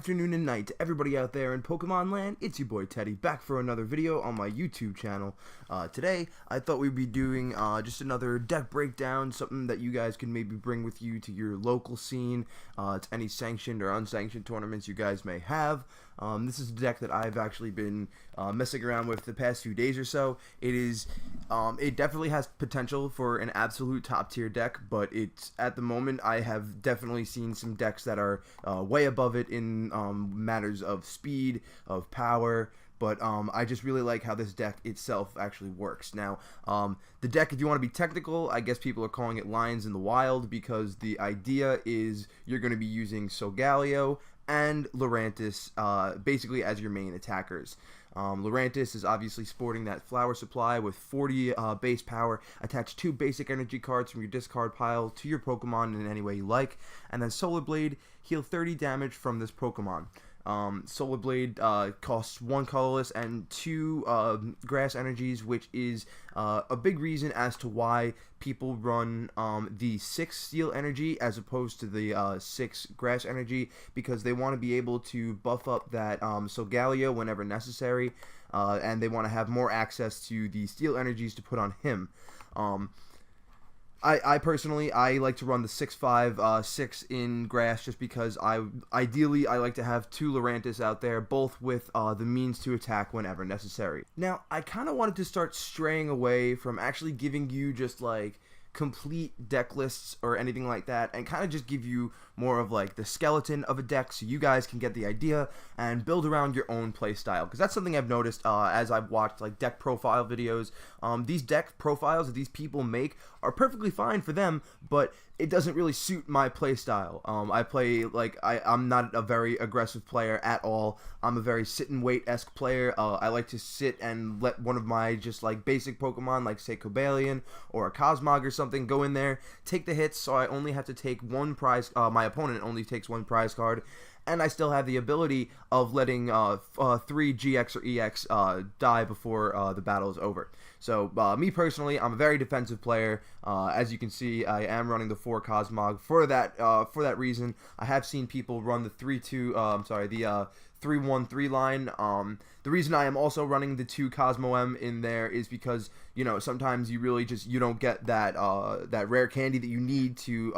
afternoon, and night to everybody out there in Pokemon land. It's your boy Teddy, back for another video on my YouTube channel. Today, I thought we'd be doing just another deck breakdown, something that you guys can maybe bring with you to your local scene, to any sanctioned or unsanctioned tournaments you guys may have. This is a deck that I've actually been messing around with the past few days or so. It definitely has potential for an absolute top tier deck, but at the moment I have definitely seen some decks that are way above it in matters of speed, of power. But I just really like how this deck itself actually works. Now, the deck, if you want to be technical, I guess people are calling it Lions in the Wild, because the idea is you're going to be using Solgaleo and Lurantis basically as your main attackers. Lurantis is obviously sporting that flower supply with 40 base power. Attach 2 basic energy cards from your discard pile to your Pokemon in any way you like. And then Solar Blade, heal 30 damage from this Pokemon. Solar Blade costs 1 colorless and 2 grass energies, which is a big reason as to why people run the 6 steel energy as opposed to the 6 grass energy, because they want to be able to buff up that Solgaleo whenever necessary, and they want to have more access to the steel energies to put on him. I personally like to run the 6/5 6 in grass, just because ideally I like to have 2 Lurantis out there, both with the means to attack whenever necessary. Now, I kind of wanted to start straying away from actually giving you just like complete deck lists or anything like that, and kind of just give you more of like the skeleton of a deck so you guys can get the idea and build around your own play style, because that's something I've noticed as I've watched like deck profile videos. These deck profiles that these people make are perfectly fine for them, but it doesn't really suit my play style. I play like I'm not a very aggressive player at all. I'm a very sit and wait-esque player. I like to sit and let one of my just like basic Pokemon, like say Cobalion or a Cosmog or something, go in there, take the hits, so I only have to take 1 prize. My opponent only takes 1 prize card, and I still have the ability of letting 3 GX or EX die before the battle is over. So me personally, I'm a very defensive player. As you can see, I am running the 4 Cosmog for that reason. I have seen people run the 3-1-3 line. The reason I am also running the 2 Cosmo M in there is because, you know, sometimes you really you don't get that that rare candy that you need to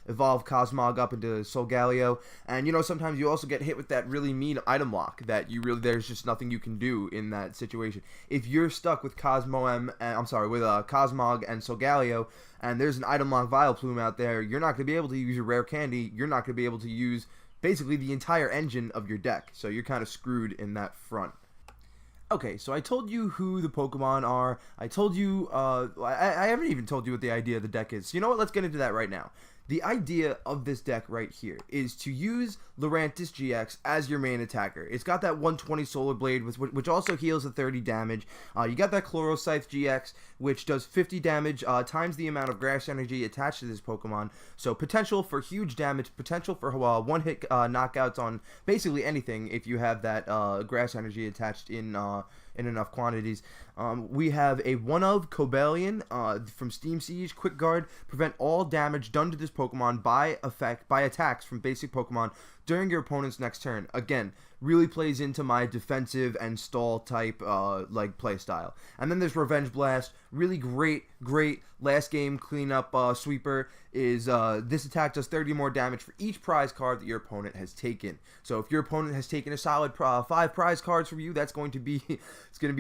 evolve Cosmog up into Solgaleo, and you know, sometimes you also get hit with that really mean item lock that there's just nothing you can do in that situation. If you're stuck with Cosmog and Solgaleo, and there's an item lock Vileplume out there, you're not going to be able to use your rare candy. You're not going to be able to use basically the entire engine of your deck, so you're kind of screwed in that front. Okay, so I told you who the Pokemon are. I told you, I haven't even told you what the idea of the deck is. So you know what? Let's get into that right now. The idea of this deck right here is to use Lurantis GX as your main attacker. It's got that 120 Solar Blade, which also heals the 30 damage. You got that Chloroscythe GX, which does 50 damage times the amount of grass energy attached to this Pokemon. So potential for huge damage, potential for one-hit knockouts on basically anything if you have that grass energy attached in enough quantities. We have a one-of Cobalion from Steam Siege. Quick Guard, prevent all damage done to this Pokemon by attacks from basic Pokemon during your opponent's next turn. Again, really plays into my defensive and stall type like play style. And then there's Revenge Blast, really great last game cleanup sweeper. Is this attack does 30 more damage for each prize card that your opponent has taken. So if your opponent has taken a solid 5 prize cards from you, that's going to be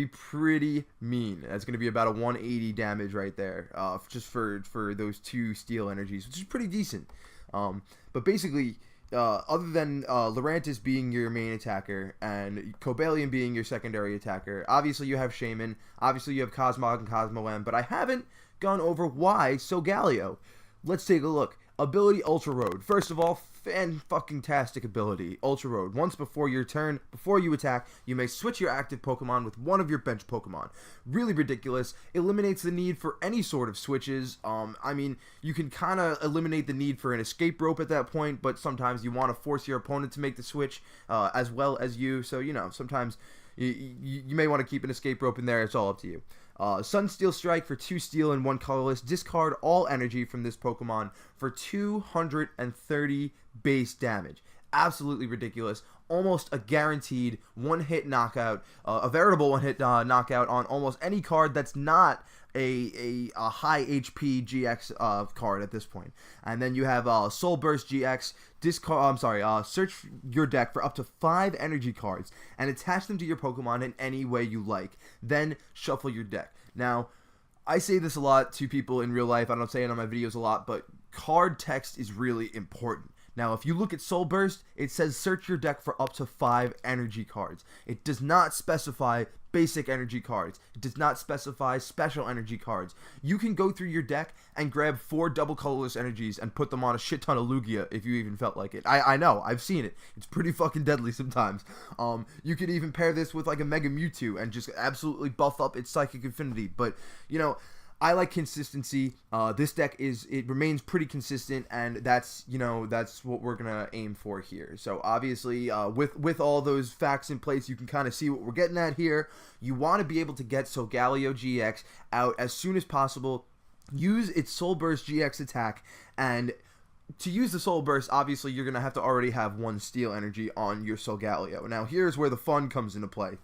pretty mean. That's going to be about a 180 damage right there, just for those 2 steel energies, which is pretty decent. But basically, other than Lurantis being your main attacker and Cobalion being your secondary attacker, obviously you have Shaman, obviously you have Cosmog and Cosmo M, but I haven't gone over why Solgaleo. Let's take a look. Ability Ultra Road. First of all, fan-fucking-tastic ability. Ultra Road. Once before your turn, before you attack, you may switch your active Pokemon with one of your bench Pokemon. Really ridiculous. Eliminates the need for any sort of switches. I mean, you can kind of eliminate the need for an escape rope at that point, but sometimes you want to force your opponent to make the switch as well as you. So, you know, sometimes you may want to keep an escape rope in there. It's all up to you. Sunsteel Strike for 2 steel and 1 colorless. Discard all energy from this Pokemon for 230 base damage. Absolutely ridiculous. almost a guaranteed one-hit knockout, a veritable one-hit knockout on almost any card that's not a high HP GX card at this point. And then you have Soul Burst GX. Search your deck for up to 5 energy cards and attach them to your Pokemon in any way you like. Then shuffle your deck. Now, I say this a lot to people in real life. I don't say it on my videos a lot, but card text is really important. Now, if you look at Soul Burst, it says search your deck for up to 5 energy cards. It does not specify basic energy cards. It does not specify special energy cards. You can go through your deck and grab 4 double colorless energies and put them on a shit ton of Lugia if you even felt like it. I know, I've seen it. It's pretty fucking deadly sometimes. You could even pair this with like a Mega Mewtwo and just absolutely buff up its Psychic Affinity. But, you know, I like consistency. This deck remains pretty consistent, and that's what we're gonna aim for here. So obviously, with all those facts in place, you can kind of see what we're getting at here. You want to be able to get Solgaleo GX out as soon as possible. Use its Soul Burst GX attack, and to use the Soul Burst, obviously you're gonna have to already have 1 Steel Energy on your Solgaleo. Now here's where the fun comes into play.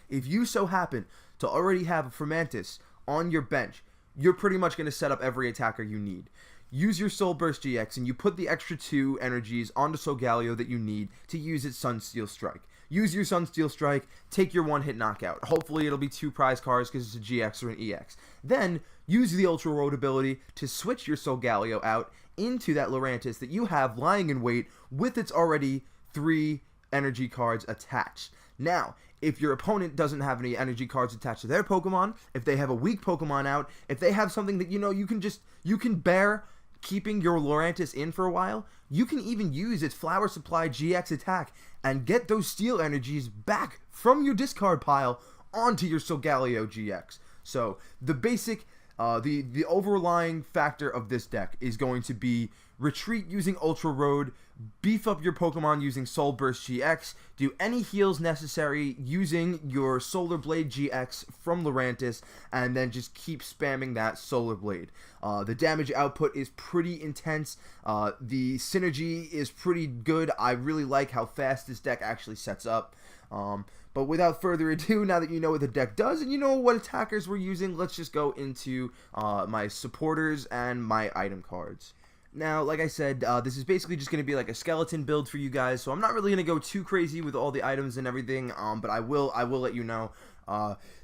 If you so happen to already have a Fermantis on your bench, you're pretty much going to set up every attacker you need. Use your Soul Burst GX and you put the extra 2 energies onto Solgaleo that you need to use its Sunsteel Strike. Use your Sunsteel Strike, take your one-hit knockout. Hopefully it'll be 2 prize cards because it's a GX or an EX. Then use the Ultra Road ability to switch your Solgaleo out into that Lurantis that you have lying in wait with its already 3 energy cards attached. Now, if your opponent doesn't have any energy cards attached to their Pokemon, if they have a weak Pokemon out, if they have something that, you can bear keeping your Lurantis in for a while, you can even use its Flower Supply GX attack and get those Steel Energies back from your discard pile onto your Solgaleo GX. So, the basic, the overlying factor of this deck is going to be retreat using Ultra Road, beef up your Pokemon using Soul Burst GX, do any heals necessary using your Solar Blade GX from Lurantis, and then just keep spamming that Solar Blade. The damage output is pretty intense. The synergy is pretty good. I really like how fast this deck actually sets up. But without further ado, now that you know what the deck does and you know what attackers we're using, let's just go into my supporters and my item cards. Now, like I said, this is basically just going to be like a skeleton build for you guys, so I'm not really going to go too crazy with all the items and everything, but I will let you know.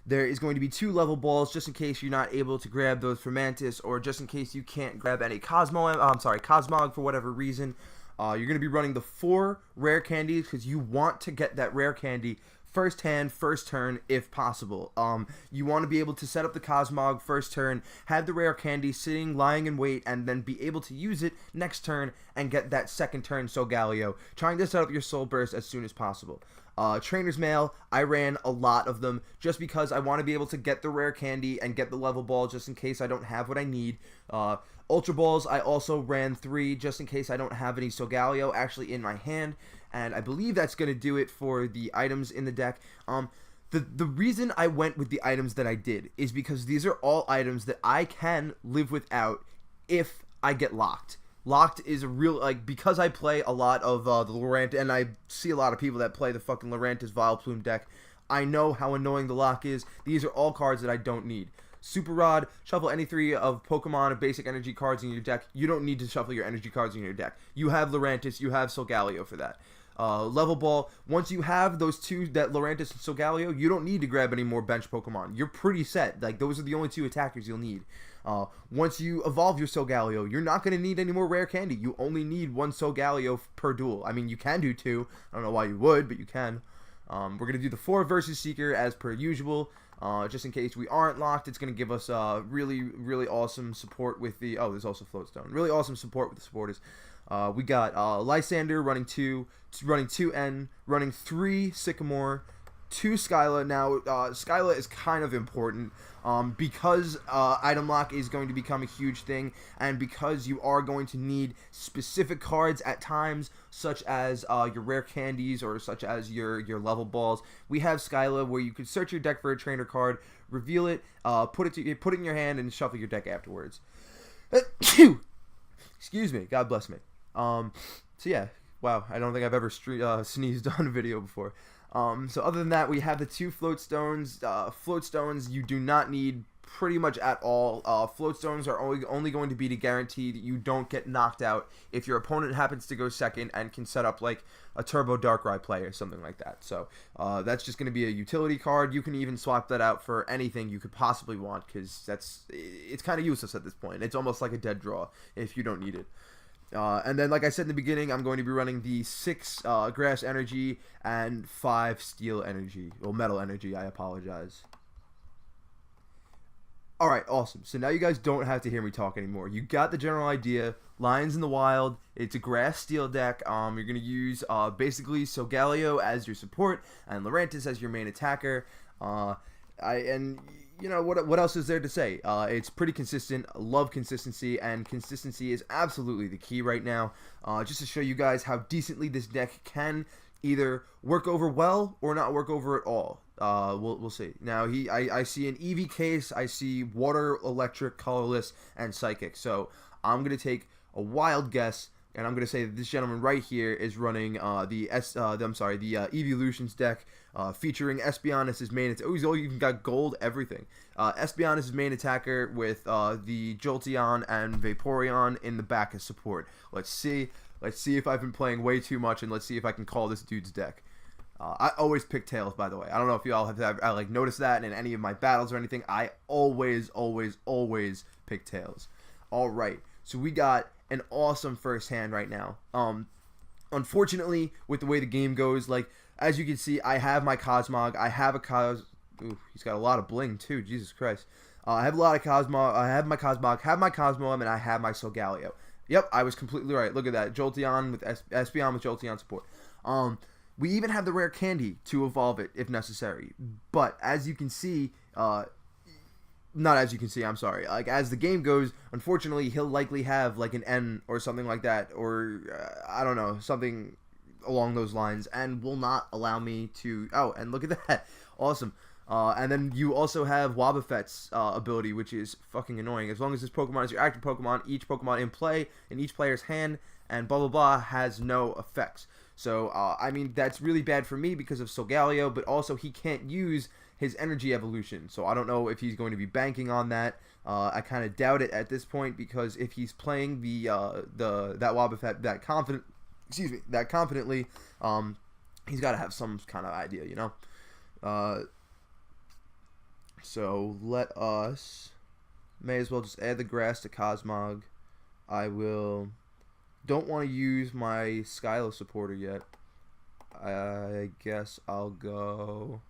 There is going to be 2 level balls, just in case you're not able to grab those Fermantis, or just in case you can't grab any Cosmog for whatever reason. You're going to be running the 4 rare candies, because you want to get that rare candy first hand, first turn, if possible. You want to be able to set up the Cosmog first turn, have the rare candy sitting, lying in wait, and then be able to use it next turn and get that second turn Solgaleo, trying to set up your Soul Burst as soon as possible. Trainer's Mail, I ran a lot of them just because I want to be able to get the rare candy and get the level ball just in case I don't have what I need. Ultra Balls, I also ran 3 just in case I don't have any Solgaleo actually in my hand. And I believe that's going to do it for the items in the deck. The reason I went with the items that I did is because these are all items that I can live without if I get locked. Locked is a real, because I play a lot of the Lurantis, and I see a lot of people that play the fucking Lurantis Vileplume deck. I know how annoying the lock is. These are all cards that I don't need. Super Rod, shuffle any 3 of Pokemon of basic energy cards in your deck. You don't need to shuffle your energy cards in your deck. You have Lurantis, you have Solgaleo for that. Level Ball, once you have those 2, that Lurantis and Solgaleo, you don't need to grab any more bench Pokemon. You're pretty set. Those are the only 2 attackers you'll need. Once you evolve your Solgaleo, you're not going to need any more rare candy. You only need 1 Solgaleo per duel. I mean, you can do 2. I don't know why you would, but you can. We're going to do the 4 versus Seeker as per usual. Just in case we aren't locked, it's going to give us really, really awesome support with the... Oh, there's also Floatstone. Really awesome support with the supporters. We got Lysander running 2 N, running 3 Sycamore, 2 Skyla. Now, Skyla is kind of important because item lock is going to become a huge thing, and because you are going to need specific cards at times, such as your rare candies or such as your level balls. We have Skyla, where you can search your deck for a trainer card, reveal it, put it in your hand, and shuffle your deck afterwards. Excuse me. God bless me. So yeah. Wow, I don't think I've ever sneezed on a video before. So other than that, we have the 2 float stones. Float stones you do not need pretty much at all. Float stones are only going to be to guarantee that you don't get knocked out if your opponent happens to go second and can set up like a turbo Darkrai play or something like that. So that's just going to be a utility card. You can even swap that out for anything you could possibly want, because it's kind of useless at this point. It's almost like a dead draw if you don't need it. And then, like I said in the beginning, I'm going to be running the 6 grass energy and 5 steel energy. Well, metal energy, I apologize. Alright, awesome. So now you guys don't have to hear me talk anymore. You got the general idea. Lions in the Wild. It's a grass steel deck. You're going to use basically Solgaleo as your support and Lurantis as your main attacker. You know, what else is there to say? It's pretty consistent. I love consistency, and consistency is absolutely the key right now. Just to show you guys how decently this deck can either work over well or not work over at all. We'll see. Now I see an EV case, I see water, electric, colorless, and psychic. So I'm gonna take a wild guess, and I'm gonna say that this gentleman right here is running the Evolutions deck, featuring Espeon as his main. Oh, he's even got gold everything. Espeon is his main attacker with the Jolteon and Vaporeon in the back as support. Let's see if I've been playing way too much, and let's see if I can call this dude's deck. I always pick Tails, by the way. I don't know if you all have like noticed that in any of my battles or anything. I always pick Tails. All right, so we got an awesome first hand right now. Unfortunately, with the way the game goes, like as you can see, I have my Cosmog. I have a Ooh, he's got a lot of bling too. Jesus Christ. I have a lot of Cosmog. I have my Cosmog. Have my Cosmoem, and I have my Solgaleo. Yep, I was completely right. Look at that. Jolteon with Espeon with Jolteon support. We even have the rare candy to evolve it if necessary. But as you can see, not as you can see, I'm sorry. Like as the game goes, unfortunately, he'll likely have like an N or something like that, or I don't know, something along those lines, and will not allow me to. Oh, and look at that, awesome. And then you also have Wobbuffet's ability, which is fucking annoying. As long as this Pokemon is your active Pokemon, each Pokemon in play in each player's hand, and blah blah blah, has no effects. So, I mean, that's really bad for me because of Solgaleo, but also he can't use his energy evolution. So I don't know if he's going to be banking on that. I kind of doubt it at this point, because if he's playing that Wobbuffet that confidently, he's got to have some kind of idea, you know. So let us may as well just add the grass to Cosmog. Don't want to use my Skylo supporter yet. I guess I'll go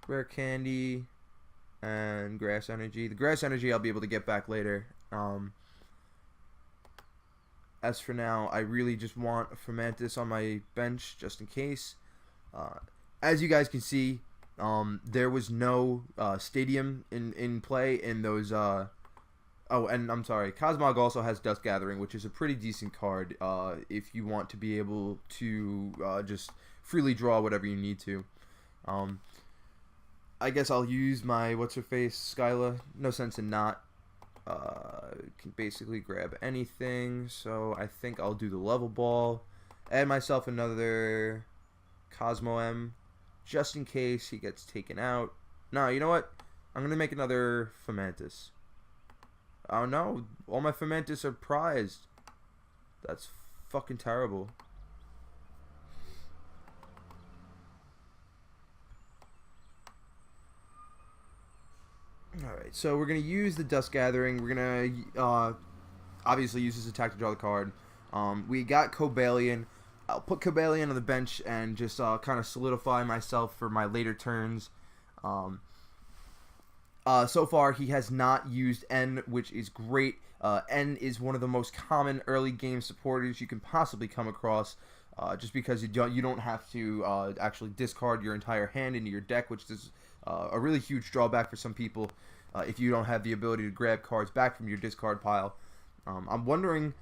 rare candy and grass energy. The grass energy I'll be able to get back later. As for now, I really just want a Fermantis on my bench just in case. As you guys can see, there was no stadium in play in those. Oh, and I'm sorry, Cosmog also has Dust Gathering, which is a pretty decent card if you want to be able to just freely draw whatever you need to. I guess I'll use my what's-her-face, Skyla. No sense in not. Can basically grab anything, so I think I'll do the Level Ball. Add myself another Cosmoem, just in case he gets taken out. No, you know what? I'm going to make another Fermantis. Oh no, all my Fermantis are prized. That's fucking terrible. Alright, so we're going to use the Dust Gathering. We're going to obviously use this attack to draw the card. We got Cobalion. I'll put Cobalion on the bench and just kind of solidify myself for my later turns. So far, he has not used N, which is great. N is one of the most common early game supporters you can possibly come across, just because you don't have to actually discard your entire hand into your deck, which is a really huge drawback for some people if you don't have the ability to grab cards back from your discard pile. I'm wondering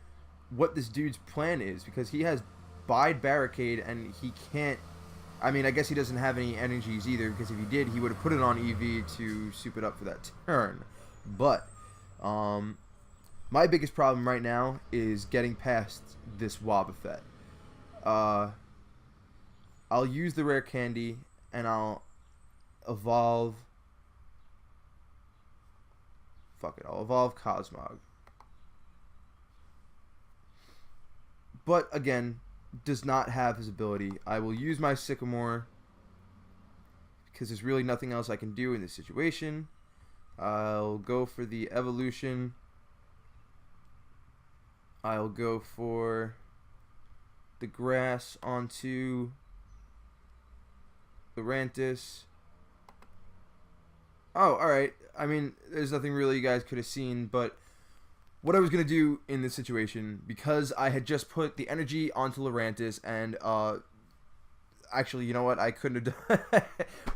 what this dude's plan is, because he has Bide Barricade and he can't. I mean, I guess he doesn't have any energies either, because if he did, he would have put it on EV to soup it up for that turn. But my biggest problem right now is getting past this Wobbuffet. uh, I'll use the rare candy and I'll evolve. Fuck it, I'll evolve Cosmog. But again, does not have his ability. I will use my Sycamore because there's really nothing else I can do in this situation. I'll go for the evolution. I'll go for the grass onto Lurantis. Oh, alright. I mean, there's nothing really you guys could have seen, but what I was going to do in this situation, because I had just put the energy onto Lurantis, and, actually, you know what? I couldn't have done...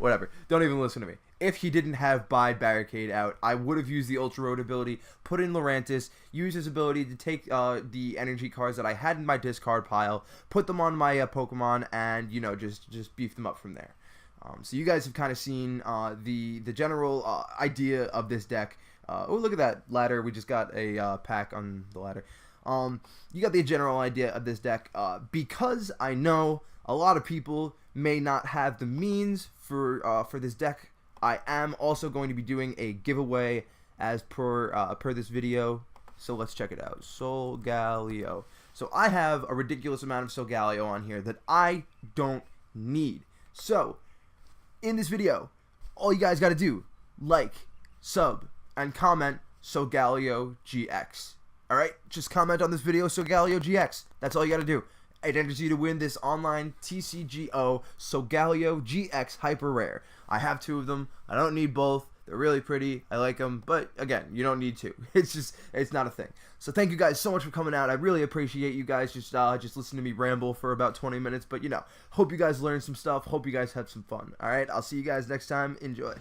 Whatever. Don't even listen to me. If he didn't have Bide Barricade out, I would have used the Ultra Road ability, put in Lurantis, used his ability to take the energy cards that I had in my discard pile, put them on my Pokemon, and, you know, just beef them up from there. So you guys have kind of seen the general idea of this deck. Oh, look at that ladder. We just got a pack on the ladder. You got the general idea of this deck. Because I know a lot of people may not have the means for this deck, I am also going to be doing a giveaway as per this video. So let's check it out. Solgaleo. So I have a ridiculous amount of Solgaleo on here that I don't need. So in this video, all you guys got to do, like, sub, and comment Solgaleo GX. Alright? Just comment on this video Solgaleo GX. That's all you got to do. It enters you to win this online TCGO Solgaleo GX Hyper Rare. I have 2 of them. I don't need both. They're really pretty. I like them. But again, you don't need 2. It's not a thing. So thank you guys so much for coming out. I really appreciate you guys just listen to me ramble for about 20 minutes. But, you know, hope you guys learned some stuff. Hope you guys had some fun. All right, I'll see you guys next time. Enjoy.